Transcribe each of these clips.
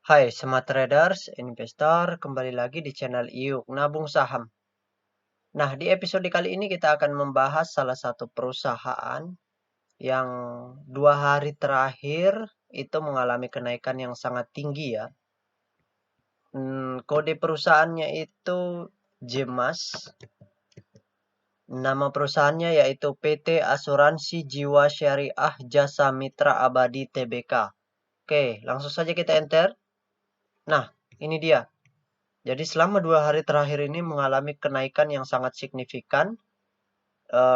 Hai Smart Traders, investor, kembali lagi di channel IUK Nabung Saham. Nah, di episode kali ini kita akan membahas salah satu perusahaan yang 2 hari terakhir itu mengalami kenaikan yang sangat tinggi ya. Kode perusahaannya itu Jemas. Nama perusahaannya yaitu PT Asuransi Jiwa Syariah Jasa Mitra Abadi Tbk. Oke, langsung saja kita enter. Nah, ini dia. Jadi selama 2 hari terakhir ini mengalami kenaikan yang sangat signifikan.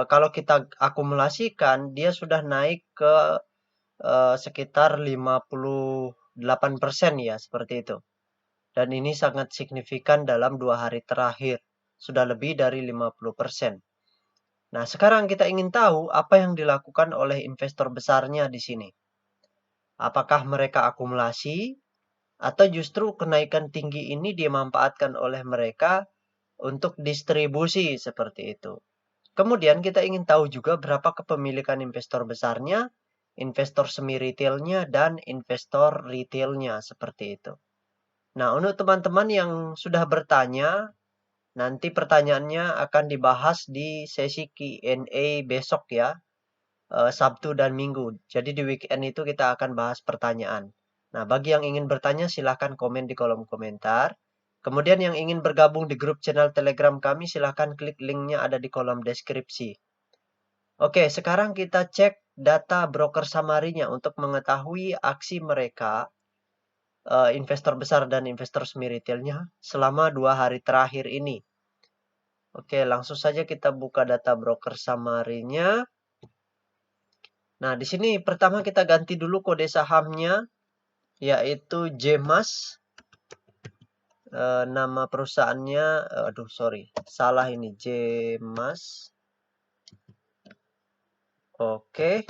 Kalau kita akumulasikan, dia sudah naik ke sekitar 58% ya, seperti itu. Dan ini sangat signifikan dalam 2 hari terakhir. Sudah lebih dari 50%. Nah, sekarang kita ingin tahu apa yang dilakukan oleh investor besarnya di sini. Apakah mereka akumulasi atau justru kenaikan tinggi ini dimanfaatkan oleh mereka untuk distribusi seperti itu. Kemudian kita ingin tahu juga berapa kepemilikan investor besarnya, investor semi retailnya, dan investor retailnya seperti itu. Nah, untuk teman-teman yang sudah bertanya, nanti pertanyaannya akan dibahas di sesi Q&A besok ya, Sabtu dan Minggu. Jadi di weekend itu kita akan bahas pertanyaan. Nah, bagi yang ingin bertanya silahkan komen di kolom komentar. Kemudian yang ingin bergabung di grup channel Telegram kami silahkan klik linknya ada di kolom deskripsi. Oke, sekarang kita cek data broker summary-nya untuk mengetahui aksi mereka, investor besar dan investor semi retailnya selama 2 hari terakhir ini. Oke, langsung saja kita buka data broker summary-nya. Nah, di sini pertama kita ganti dulu kode sahamnya, yaitu Jemas. Nama perusahaannya, salah ini, Jemas. Oke,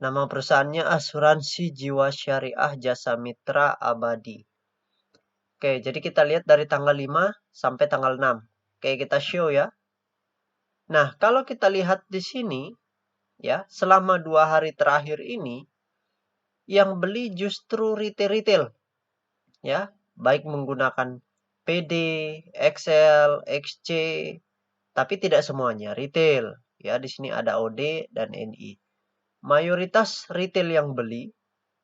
nama perusahaannya Asuransi Jiwa Syariah Jasa Mitra Abadi. Oke, jadi kita lihat dari tanggal 5 sampai tanggal 6. Oke, kita show ya. Nah, kalau kita lihat di sini, ya, selama 2 hari terakhir ini, yang beli justru retail-retail, ya, baik menggunakan PD, XL, XC, tapi tidak semuanya retail. Ya, di sini ada OD dan NI. Mayoritas retail yang beli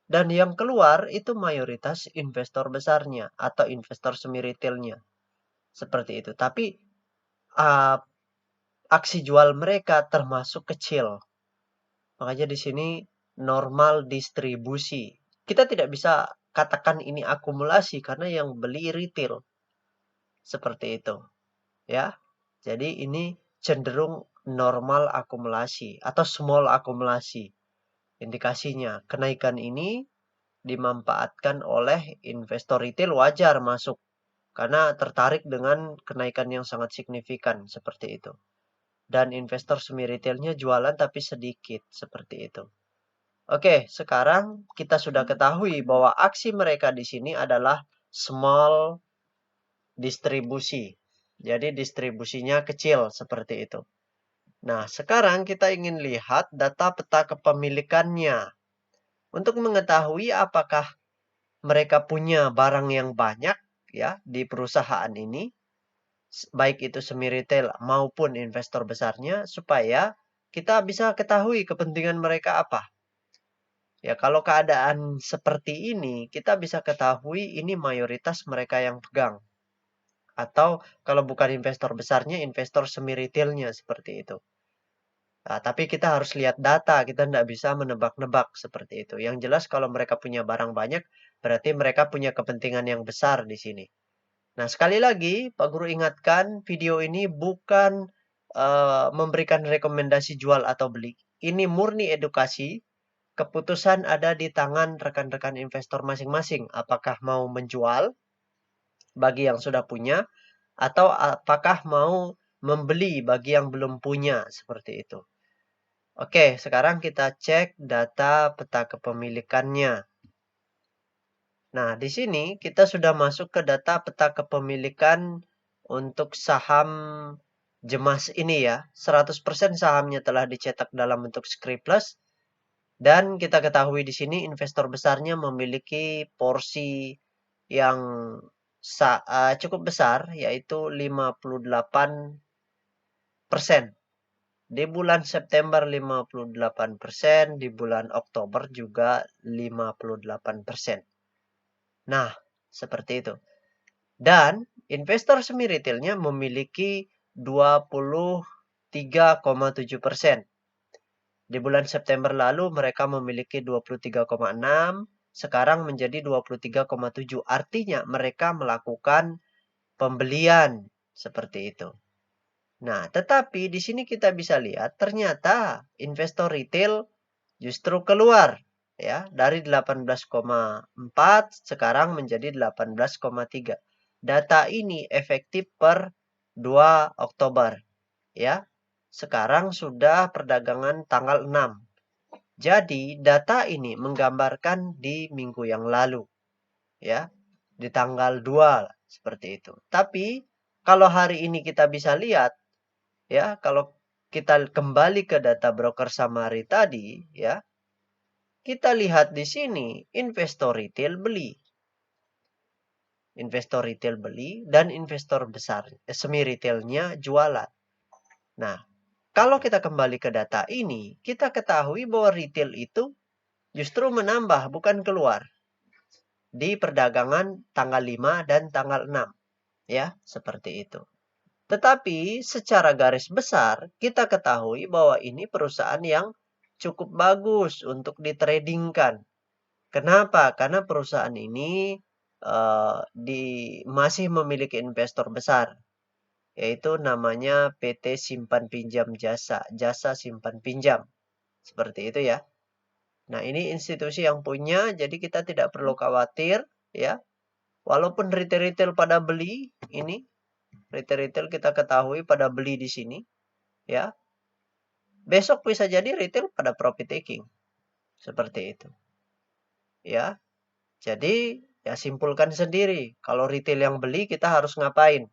dan yang keluar itu mayoritas investor besarnya atau investor semi retailnya. Seperti itu. Tapi aksi jual mereka termasuk kecil. Makanya di sini normal distribusi. Kita tidak bisa katakan ini akumulasi karena yang beli retail. Seperti itu. Ya. Jadi ini cenderung normal akumulasi atau small akumulasi. Indikasinya kenaikan ini dimanfaatkan oleh investor retail wajar masuk karena tertarik dengan kenaikan yang sangat signifikan seperti itu. Dan investor semi retailnya jualan tapi sedikit seperti itu. Oke, sekarang kita sudah ketahui bahwa aksi mereka di sini adalah small distribusi. Jadi distribusinya kecil seperti itu. Nah, sekarang kita ingin lihat data peta kepemilikannya. Untuk mengetahui apakah mereka punya barang yang banyak ya di perusahaan ini, baik itu semi retail maupun investor besarnya, supaya kita bisa ketahui kepentingan mereka apa. Ya, kalau keadaan seperti ini, kita bisa ketahui ini mayoritas mereka yang pegang. Atau kalau bukan investor besarnya, investor semi retailnya seperti itu. Nah, tapi kita harus lihat data, kita tidak bisa menebak-nebak seperti itu. Yang jelas kalau mereka punya barang banyak, berarti mereka punya kepentingan yang besar di sini. Nah, sekali lagi, Pak Guru ingatkan, video ini bukan memberikan rekomendasi jual atau beli. Ini murni edukasi. Keputusan ada di tangan rekan-rekan investor masing-masing. Apakah mau menjual bagi yang sudah punya, atau apakah mau membeli bagi yang belum punya, seperti itu. Oke, sekarang kita cek data peta kepemilikannya. Nah, di sini kita sudah masuk ke data peta kepemilikan untuk saham Jemas ini ya. 100% sahamnya telah dicetak dalam bentuk Scriptless. Dan kita ketahui di sini investor besarnya memiliki porsi yang cukup besar, yaitu 58%. Di bulan September 58%, di bulan Oktober juga 58%. Nah, seperti itu. Dan investor semi retailnya memiliki 23,7%. Di bulan September lalu mereka memiliki 23,6, sekarang menjadi 23,7. Artinya mereka melakukan pembelian seperti itu. Nah, tetapi di sini kita bisa lihat ternyata investor retail justru keluar ya dari 18,4 sekarang menjadi 18,3. Data ini efektif per 2 Oktober ya. Sekarang sudah perdagangan tanggal 6. Jadi data ini menggambarkan di minggu yang lalu ya, di tanggal 2 seperti itu. Tapi kalau hari ini kita bisa lihat ya, kalau kita kembali ke data broker Samari tadi ya, kita lihat di sini investor retail beli. Investor retail beli dan investor besar semi retailnya jualan. Nah, kalau kita kembali ke data ini, kita ketahui bahwa retail itu justru menambah bukan keluar di perdagangan tanggal 5 dan tanggal 6. Ya, seperti itu. Tetapi secara garis besar kita ketahui bahwa ini perusahaan yang cukup bagus untuk ditradingkan. Kenapa? Karena perusahaan ini masih memiliki investor besar, yaitu namanya PT Simpan Pinjam Jasa, Jasa Simpan Pinjam. Seperti itu ya. Nah, ini institusi yang punya, jadi kita tidak perlu khawatir ya. Walaupun retail-retail pada beli ini, retail-retail kita ketahui pada beli di sini ya. Besok bisa jadi retail pada profit taking. Seperti itu. Ya. Jadi, ya simpulkan sendiri. Kalau retail yang beli, kita harus ngapain?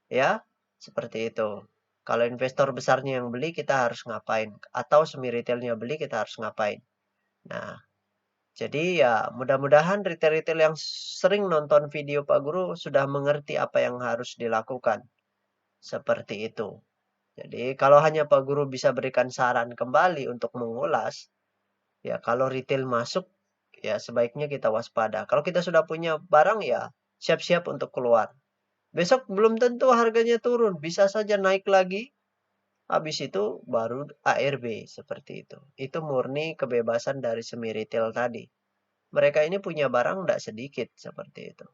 Ya, seperti itu. Kalau investor besarnya yang beli, kita harus ngapain? Atau semi retailnya beli, kita harus ngapain? Nah, jadi ya mudah-mudahan retail-retail yang sering nonton video Pak Guru sudah mengerti apa yang harus dilakukan. Seperti itu. Jadi kalau hanya Pak Guru bisa berikan saran kembali untuk mengulas, ya kalau retail masuk, ya sebaiknya kita waspada. Kalau kita sudah punya barang ya siap-siap untuk keluar. Besok belum tentu harganya turun, bisa saja naik lagi. Habis itu baru ARB seperti itu. Itu murni kebebasan dari semi retail tadi. Mereka ini punya barang tidak sedikit seperti itu.